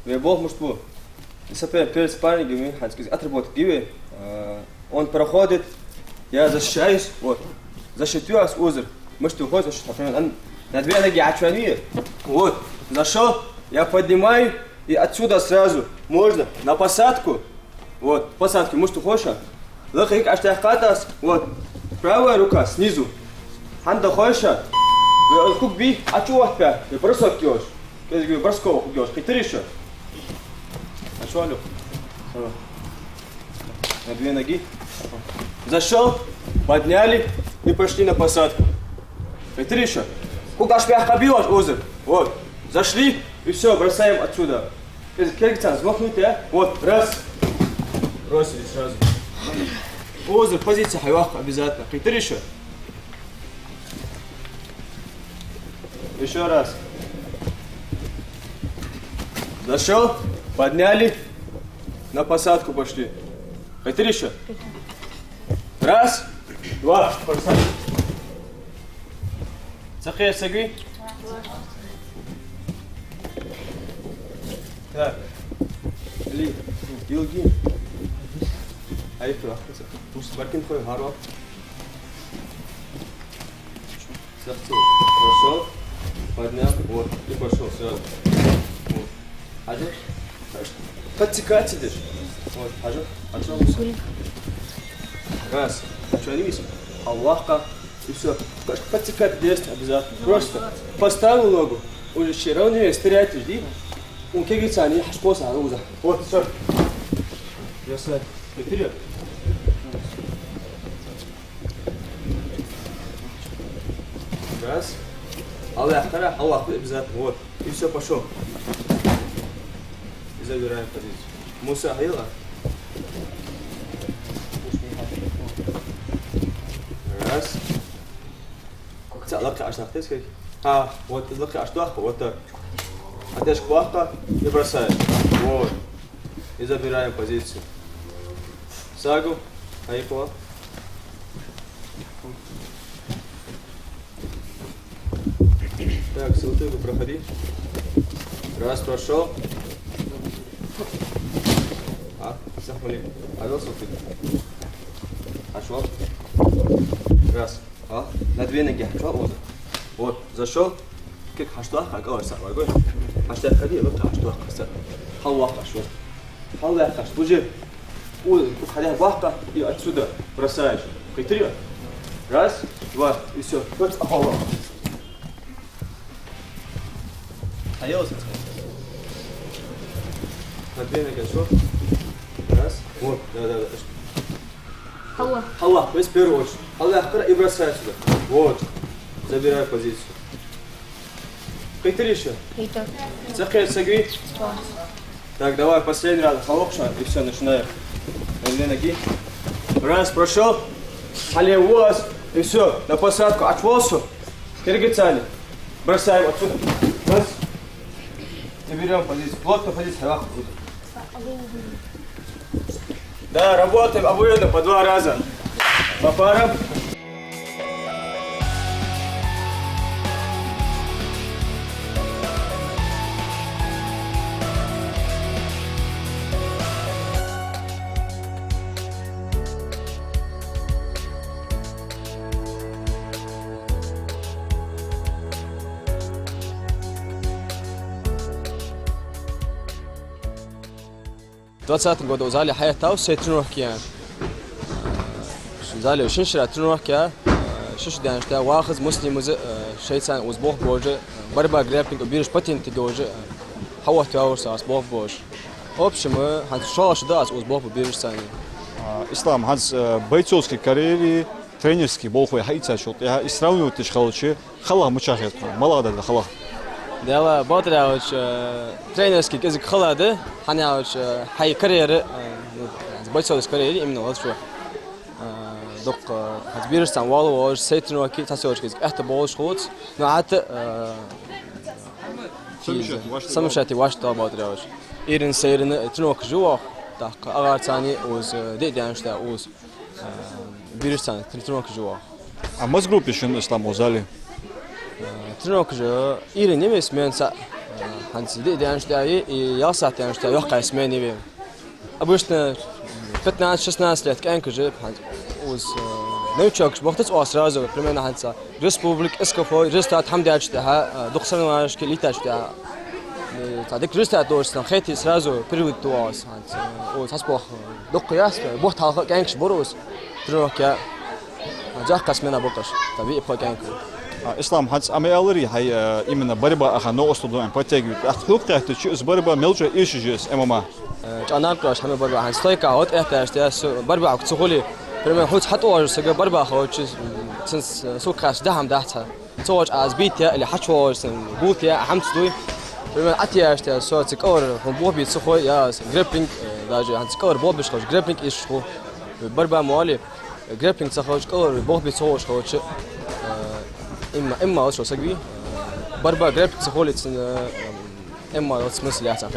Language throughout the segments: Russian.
Бог может был. Перед спаррингами, отработать гивы, он проходит, я защищаюсь, вот, защитю вас узор. Может выходит, например, на две ноги очвани, вот, зашел, я поднимаю, и отсюда сразу можно на посадку, вот, посадки, может хочешь, лахик аштахкатас, вот, правая рука снизу, ханда хочешь, хук би, а чего опять, и бросок делаешь, я говорю, бросковок делаешь, хитришь. Алё. На две ноги. Зашел, подняли и пошли на посадку. Это еще. Куда шпях побьешь, узор? Вот. Зашли и все, бросаем отсюда. Вот, раз. Бросили сразу. Узор, позиция хайвах обязательно. Это еще. Еще раз. Зашел. Подняли, на посадку пошли. Хотели еще? Раз, два, посадку. Сахия, сагви. Так. Ли, Гилги. Айфу, пусть баркин твой харва. Пошел, поднял, вот, и пошел сразу. Вот. Один. Подтекать идешь. Вот, отжал. Раз. Что не видишь? Аллахка. И все. Подтекать есть обязательно. Просто поставил ногу. Уже вчера он не стрелять, жди. Он кегится, они хашпоса, аруза. Вот, все. Я сад. Вперед. Раз. Аллах обязательно. Вот. И все, пошел. И забираем позицию. Муса Хила. Раз. Лака аж нахтескай. Вот лака аж тахка, вот так. Отешь квахка и бросаешь. Вот. И забираем позицию. Сагу. Айкова. Так, ссылку проходи. Раз прошел. Захвали. Пошел. Раз. На две ноги. Вот. Зашел. Как хаштуах, как говорится. Хаштуах ходи, вот хаштуах. Халлах хашут. Халлах хашут. Уже уходя вахка и отсюда бросаешь. Три. Раз, два, и все. Вот халлах. Хаялся. На две ноги шел. Раз. Вот, да. Халлах. Халлах, в первую очередь. Халлах и бросай сюда. Вот. Забирай позицию. Какие еще? Захай, сагви. Так, давай последний раз. Халлахша и все, начинаем. На две ноги. Раз, прошел. Хале вас. И все, на посадку. Отволся. Киргицали. Бросаем отсюда. Раз. И берем позицию. Плотно позицию. Халлах. Да, работаем обоюдно по 2 раза. По парам. В 2020 году в зале Хаятау все тренировки. В зале шиншира тренировки. Шишдян что вахыз муслим шейцан узбох боже. Борьба грэппинг бирж патенты гоже. Хават яурса узбох боже. В общем, шоу сюда узбох бирж сани. Ислам хаз бойцовской карьере тренерский болхой хайца шот. Я сравниваю ты шхалчи. Халах мучахет. Малада да халах. Дела бодрауч тренерский язык халады. Ханяуч хай карьеры бойцовской карьере именно вот что. Док хазбирстан валу сейтрновки тасёчки. Это болш ход. Но это самшати ваш то бодрауч. Ирин сейрин тренировка жуа. Так агартани уз дедян что уз бирстан тренировка жуа. А мы с группой еще Ислам в зале. Тренировка же Ирин не весь менса هنسيدي دي أنشتاعي ياسات أنشتاعي يحكي اسمعني بيه обычно 15-16 лет كأنك جيب وز نيوتشوكش بوقتس أسرازو примерно هنسا республик إسكافو رستات حمدي أشتها دخسرنا واش كليتا أشتها تعديك رستات دوستان خيتي سرازو период توس هنسا وتصبح دق ياس بوقت هالخ كأنكش بروس تروح كا جاك قسمنا بقش طبيعي بقى كأنك Ислам ханс амеалери хай именно борьба аха ноостудуем подтягивает. Ахлуктах то чус борьба мелча ишижес ММА. أنا أقرأ هم بربع عن ستايكا هات إحتاج بربع كتسخولي برمي حوت حتى واجد سجى بربع خوتش سنس سوق خاش دهم دهتها توج از بيتيا اللي حشوا سن بوتيا حمت دوي برمي أتيا إحتاج سو تكور هم بوه بيتسخوي يا جريبينج داجي عن تكور بوه بيشخوش جريبينج إيش خو بربع موالي جريبينج تخوش كور بوه بيتسخوش خوتش إما أشرو سجى بربع جريبينج تسخولي إما تسمس لي أحسن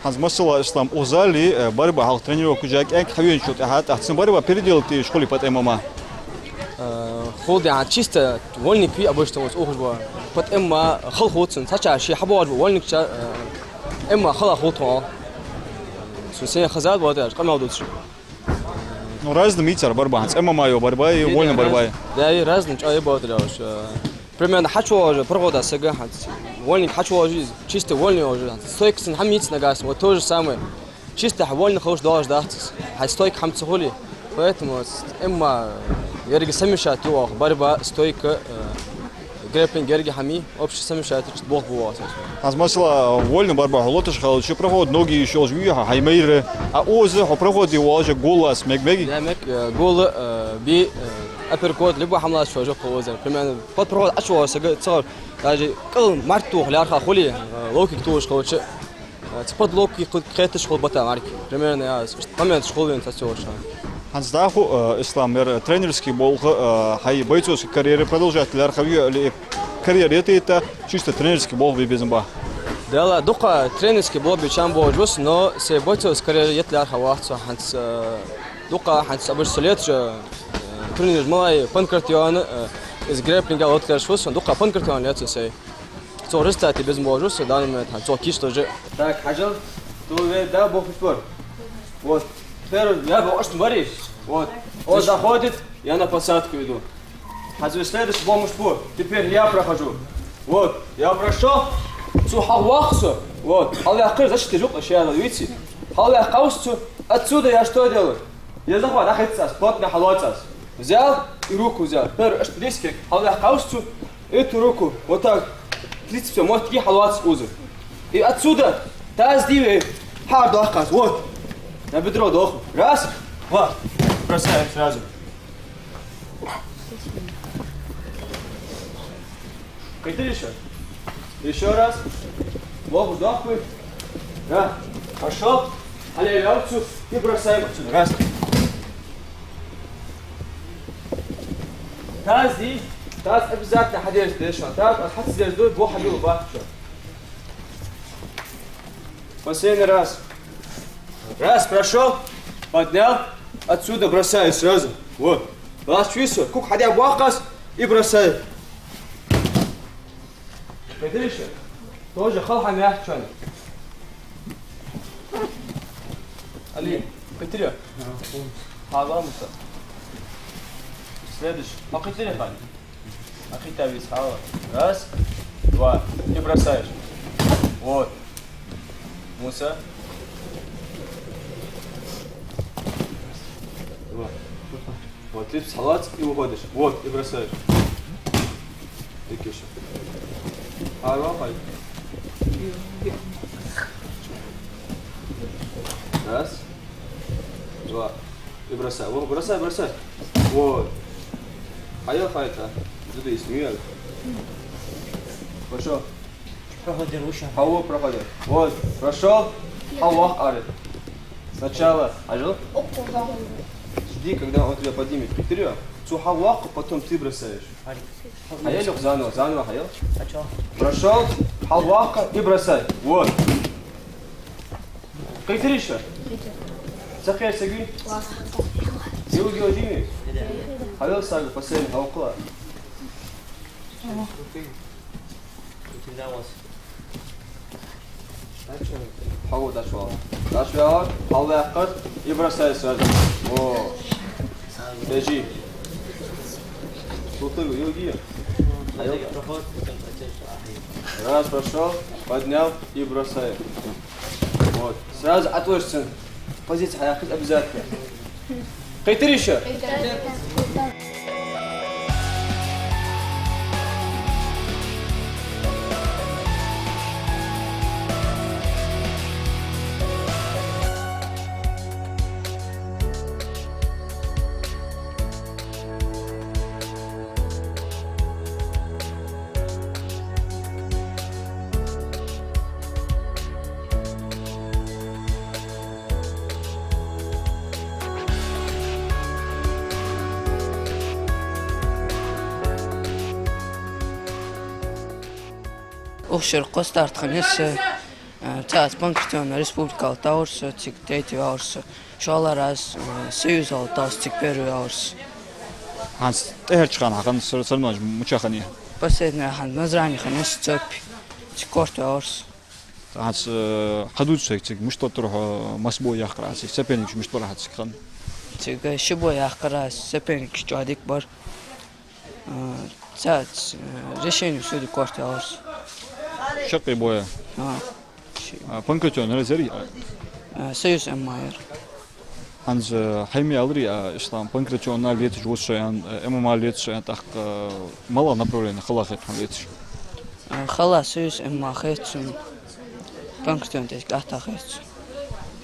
Ханс масала Ислам узали борьба хал тренировку жак энк хавен шот ахат ахсын борьба переделал ты школе под ММА. خود يعني чисто вольник في обычно вот ухожба под ММА خل خودسن сача شي حبوج вольник ММА خل خودтон سوسين خزاد وادаш قماудуц Ну разный митер борьба ханс ММА yo борьба и вольная борьба. Да и разный чай бодаш примерно хачуож прогода сага ханс вольник хачуож чисто вольный уже стойксен хамиц нагас вот то же самое чисто вольный хош даш дахс хай стойк хам цхули поэтому имма ярги самишат туах борьба стойка грэпинг ярги хами общий самишат бог бувас Ханс масала вольная борьба лотыш хал еще проход ноги еще жуя хаймейры а озы проходи уже голос мегмеги. Демек гол би أبركود لبوا حملات شو جو قوزر كمان بتروح أشوار سجى صار يعني كل مرتوح لارخا خولي لوكي توش خوش تبض لوكي خيتش خول بتا مارك كمان يا كمان شغل أنت تسويش Ханс даху Ислам мер тренерский бол хай бойцовской карьеры продолжать лархавью или карьера это чисто тренерский бол безумба. Да, духа тренерский бол бичам бол жус но се бойцовской карьеры يطلع خواص Ханс духа Ханс أبرسليت тренер малай панкратион из грэппинга от кашвус духа панкратион лето сей то результаты без можус данный момент то киш тоже Так, Хаджал, tu да, бог спор. Вот. Теперь я боюсь, смотри. Вот. Он заходит, я на посадку иду. Хаджал, следующий бог спор. Теперь я прохожу. Вот. Я прошел. Цухавахсу. Вот. Аллахыр, зачем ты жук, я видите? Аллахаусу. Отсюда я что делаю? Я захват, ахицас, плотно халуацас. Взял и руку взял. Теперь близко. Аллахаусу. Эту руку. Вот так. 30 может такие халуац узы. И отсюда таз дивы хар дохкас. Вот. На бедро дох. Раз, два. Бросаем сразу. Как ты еще? Еще раз. Лоб вдохнуть. Да. Пошел. Аллилуйя. И бросаем отсюда. Раз. Таз ди. Таз обязательно ходишь здесь. Таз отход здесь дует. Бог ходил бах. Последний раз. Раз, прошел, поднял, отсюда бросаю сразу. Вот. Раз чувствую, кук ходя бахас и бросаю. Видишь? Тоже халха мягче. Али, Петря. Халамуса. Следующий. Пакетили хали. Ахита вис хала. Раз, два. И бросаешь. Вот. Муса. Вот, ты салат и уходишь. Вот, и бросаешь. И киша. Арвахай. Раз. Два. И бросай. Вот, бросай, бросай. Вот. Аяхай-то. Здесь смеялись. Пошел. Проходи руша. Хау проходит. Вот, прошел. Аллах арит. Сначала ажил. Жди, когда он тебя поднимет. Повторю. Цухаллаху, потом ты бросаешь. Хаялюх заново, заново хаял. А чё? Прошел. Аллаха и бросай. Вот. Как ты еще? Захай сагви. Силу геодими. Хаял сагви, последний хаукла. Хау дашвал. Дашвал, халвахат и бросай сразу. О. Держи. Слухай, йоги. Проход. Раз прошел, поднял и бросай. Вот. Сразу отложишься. Позиция хаякать обязательно. Кайтер еще. Ушер Костарт Ханес Цаас Панкратион Республикал Таурс Цик Третий Аурс Шаларас Союзал Таус Цик Первый Аурс. Ханс Терчхан Хан соревнования мучахани. Последний хан Назрани Ханес Цепи Цикорт Аурс. Ханс хадуцек цик муштот трух масбой яхкраси. Сепеник муштор хацик хан. Цик Шибой Ахкарас Сепеник Чадик Бар Цаас решение суди Корт Аурс. Шакай боя. Панкратион резери. Союз Эммайер. Ханс хайми алри ислам Панкратион на лет жусшаян ММА лет шаян так мало направление халахет лет. Хала Союз Эмма Хэцун Панкратион Теск Ахтахэц.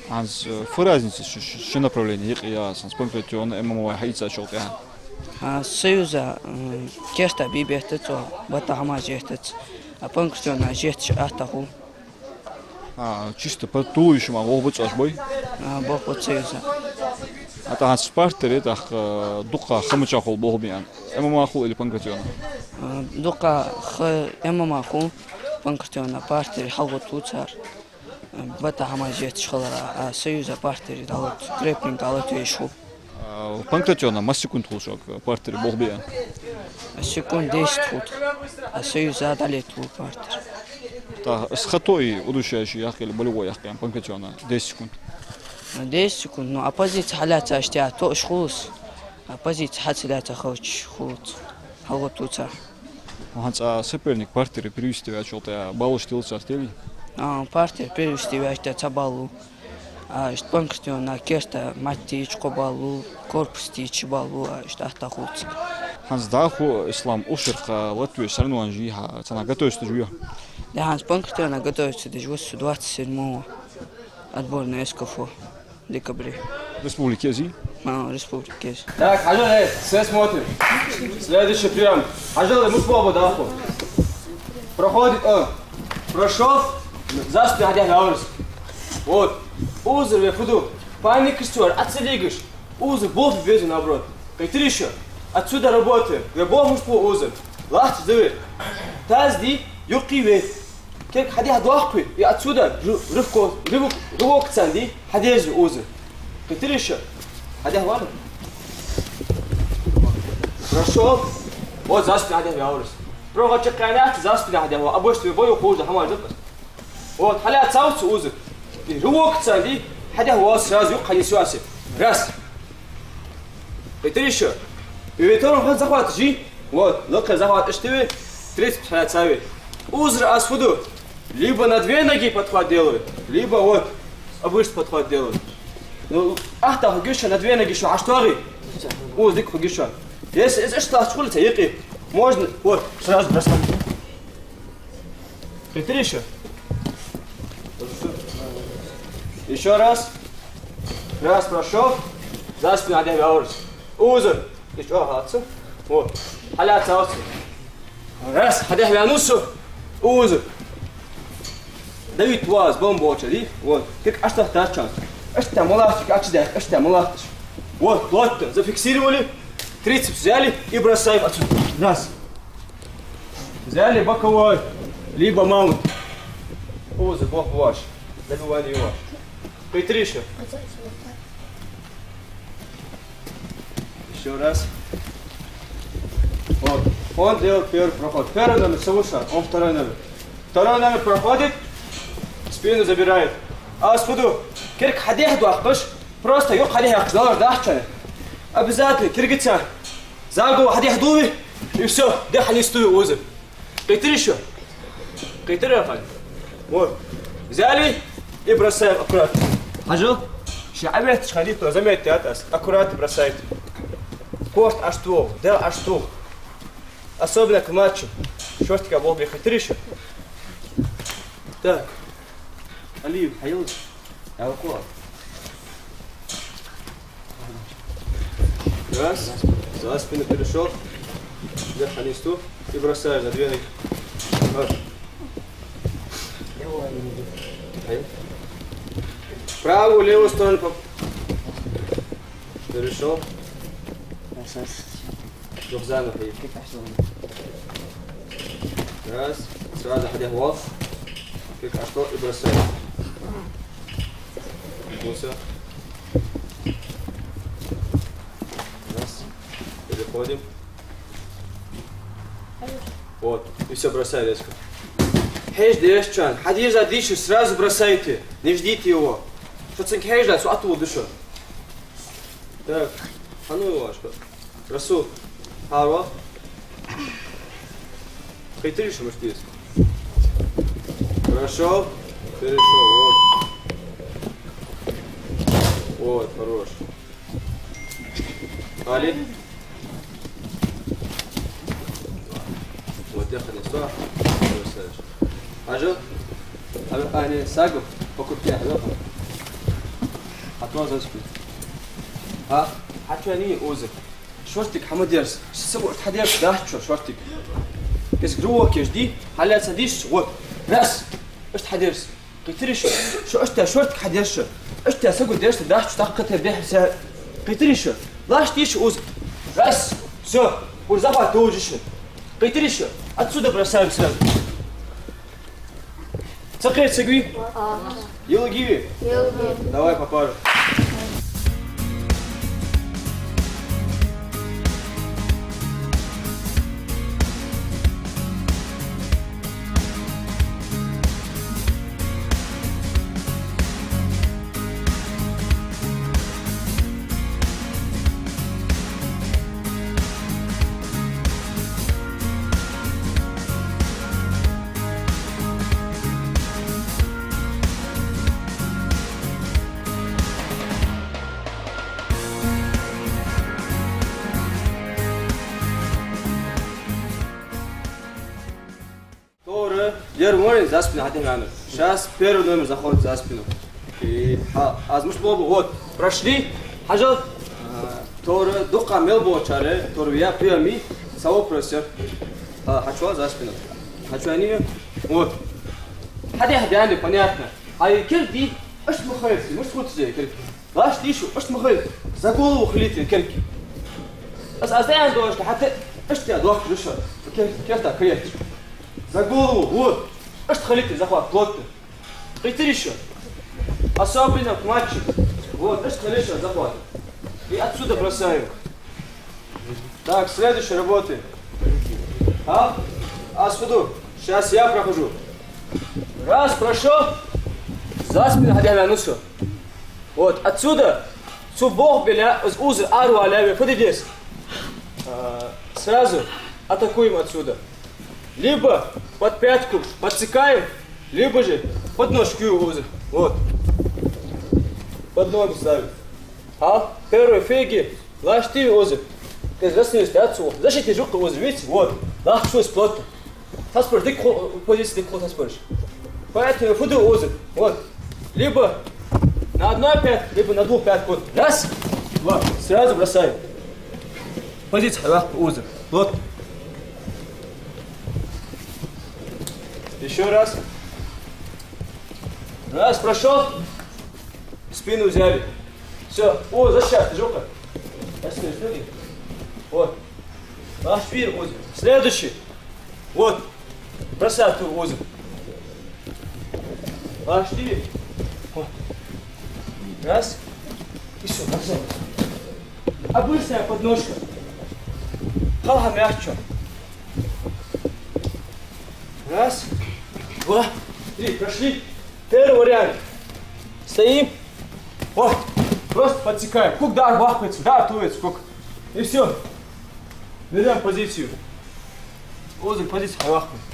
Ханс фразница что направление я с Панкратион ММА хайца шолтян. Союза Керта Бибехтецо Батахама Жехтец. А Панкратион Жехтч Ахтаху. Чисто по тулующему обуцаш бой. Бохот Союза. А то спартер это духа хамчахол богбиан. ММА хул или Панкратион. Дука ММА хул Панкратион партер халгот туцар. Батахама Жехтч халара. Союза партер далот грэпплинг далот вешу. Панкратиона масс секунд хулшок партер богбиан. Секунд 10 фут. А Союза далет хул партер. Та с хатой удушающий яхали болевой яхкам Панкратиона 10 секунд. 10 секунд, но оппозиция халяца аштя то шхулус. Оппозиция хацеляца хоч хулут. Халгот туцар. Ханс соперник партер перевести ачолта балуш тилца стели. Партер перевести аштя цабалу. Что Панкратион на Керта Матич Кобалу, корпус Тич Балу, что Ахтахулц. Ханс даху ислам ушерха Латвию соревнования жиха, цена готовится жуя. Да, Ханс Панкратион готовится до 27-го отборной СКФО в декабре. Республики Азии. Республики. Так, Ажал, все смотрим. Следующий прием. Ажал, мы слабо даху. Проходит он. Прошел, за спину одягай аурус. Вот. Узр вефуду. Пани Кристиан, отселигаш. Узр, бог везу наоборот. Как ты еще? Отсюда работаем. Я бог муж по узр. Лахти зовет. Тазди, юрки вет. Как хадя дуахпи. И отсюда рывок цанди. Хадезу узр. Как ты еще? Хадя вану. Прошел. Вот за спину одягай аурус. Проход чеканят, за спину одягай. А больше тебе бою хуже, хамар запас. Вот, халя цауцу узр. Рывок цанди. Хадя его сразу хади сюаси. Раз. Как ты еще? И ветером хоть захват, жи. Вот, лока захват, эштеве. 30 халя цави. Узр асфуду. Либо на две ноги подхват делают, либо вот обычный подхват делают. Ну, ахта хугиша на две ноги, что аштуари. Уздик хугиша. Если что ашкулица, еки, можно, вот, сразу бросать. Как ты еще? Еще раз. Раз прошел. За спину одягай аурус. Узр. Еще хатса. Вот. Халя цауцу. Раз. Одягай анусу. Узр. Давид вас бомбу очади. Вот. Как аштах тарчан. Ашта мулахтик ачидах. Ашта мулахтик. Вот. Плотно. Зафиксировали. Трицепс взяли и бросаем отсюда. Раз. Взяли боковой. Либо маунт. Узр. Бог ваш. Добивание его. Петриша. Еще раз. Вот. Он делает первый проход. Первый номер совершает, он второй номер. Второй номер проходит. Спину забирает. А спуду. Кирк хадех дуахкаш. Просто yok хадех ахждалар дахчане. Обязательно киргица. За голову хадех дуви. И все. Деха не стою узы. Кайтри еще. Кайтри афаль. Вот. Взяли и бросаем аккуратно. Хажил? Шабет шхалиту. Заметьте атас. Аккуратно бросайте. Кост аж что. Дел аж что. Особенно к матчу. Шортика бог мне кайтри еще. Так. Алиев, хаилыч. Алкоголь. Раз. За спину перешел. Деха не стою. И бросаешь на две ноги. Вот. Правую, левую сторону. Перешел. Рух за ногу. Раз. Сразу ходя в вал. Как а что и бросаем. Все. Раз. Переходим. Вот. И все, бросай резко. Хейж дешчан. Хадиж за дишу сразу бросайте. Не ждите его. Что цинк хейж да, суату душу. Так. А ну его ашка. Расул. Харва. Кайтри что может есть. Хорошо. Перешел. Вот. Вот, хорош. Али. Вот, деха не сто. Ажил? А не сагу? Покупки, да? Атма за спину. А? Хочу они узы. Шортик хамадерс. Сабор тхадерс дахчо шортик. Кис груок жди. Халя садиш. Вот. Раз. ايش تحدرس؟ قلت لي شو اشتا شورتك حدرش؟ اشتا سقول درس داش طاقته به قلت لي شو؟ لاش تيش اوز راس все ورزافا توجش قلت لي شو؟ отсюда бросаем сразу. Цакай сагви. Йола гиви. Давай по пару. Первый за спину один номер. Сейчас первый номер заходит за спину. И азмуш бобу. Вот, прошли. Хажал. Второй духа мелбо чаре. Второй я прями. Саво просер. Хочу за спину. Хочу они. Вот. Хади, понятно. А кирки, аж махается. Может вот здесь кирки. Лаш тишу, аж махается. За голову хлите кирки. Аздаем дождь. Хаты, аж тебя дох душа. Кирта крет. За голову, вот. Аж халите захват, плотно. Прийти еще. Особенно к матчу. Вот, аж халите захват. И отсюда бросаю. Так, следующая работа. Асфуду. Сейчас я прохожу. Раз, прошел. За спину ходя на все. Вот, отсюда. Субох беля, узы, ару аляви. Подойдись. Сразу атакуем отсюда. Либо под пятку подсекаем, либо же под ножки узы. Вот. Под ноги ставим. Первый фиги. Лашти узы. Разъяснились отсюда. Защите жука узы, видите? Вот. Лахшусь плотно. Таспоришь, ты позиции ты таспоришь. Поэтому фуду узы. Вот. Либо на одной пятке, либо на двух пятках. Вот. Раз, два. Сразу бросаем. Позиция узы. Вот. Еще раз. Раз, прошел. Спину взяли. Все. О, защита, жопа. Вот. Наш пир узел. Следующий. Вот. Бросай ту узел. Наш пир. Вот. Раз. И все, бросай. Обычная подножка. Халха мягче. Раз. Два, три, прошли. Первый вариант. Стоим. Вот. Просто подсекаем. Кук дар вахпается, дар туется, кук. И все. Берем позицию. Узел позицию вахпается.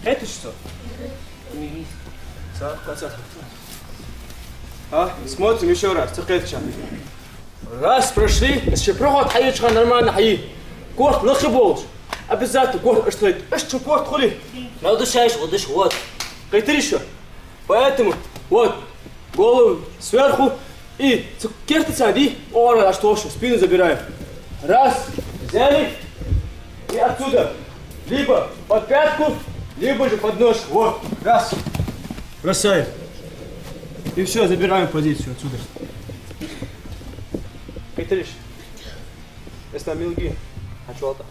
Это что? Смотрим еще раз. Раз прошли, если проход хаечка нормально хаи. Корт лохиболш. Обязательно корт оставить. Что корт хули? Надо шаешь, вот дышь, вот. Как ты еще? Поэтому вот голову сверху и кертится и ора, а что спину забираем. Раз, взяли и отсюда. Либо под пятку, либо же под нож. Вот, раз. Бросаем. И все, забираем позицию отсюда. Как ты решишь? Это на милги. Хочу алта.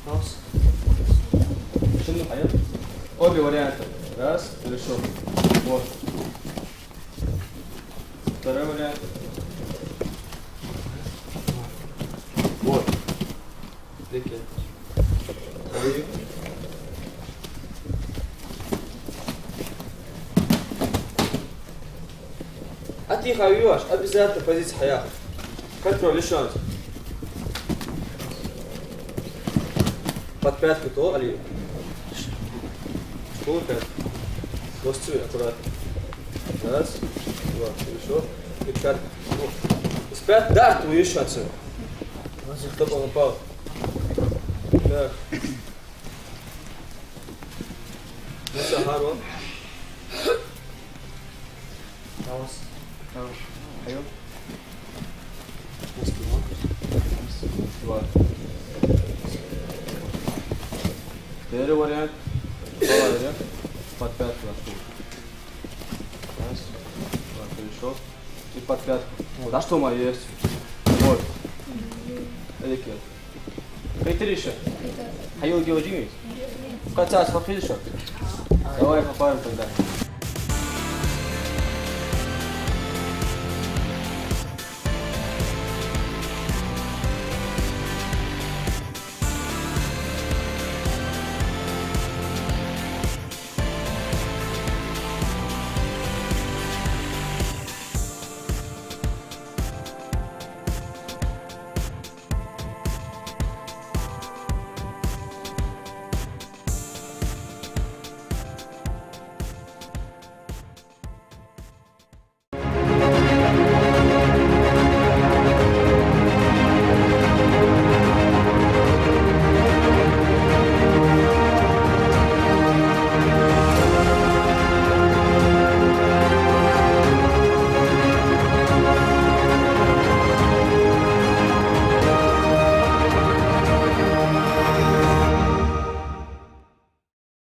Раз. Обе варианта. Раз, хорошо. Вот. Второй вариант. Вот. Третий. А ты хавишь, обязательно позиция хаях. Контроль, шанс. Под пятку то, али. Что пятку? Восцуй аккуратно. Раз, два, хорошо. И пятку. Из пятки, да, твою шанс. Кто попал? Так. Ну все, гарно. Айо. Два. Первый вариант. Второй вариант. Под пятку. Раз, два, хорошо. И под пятку. Вот, а что моя есть? Вот. Эдакие. Как ты решил? Хайо геодинит? В конце попьешь? Давай попарим тогда.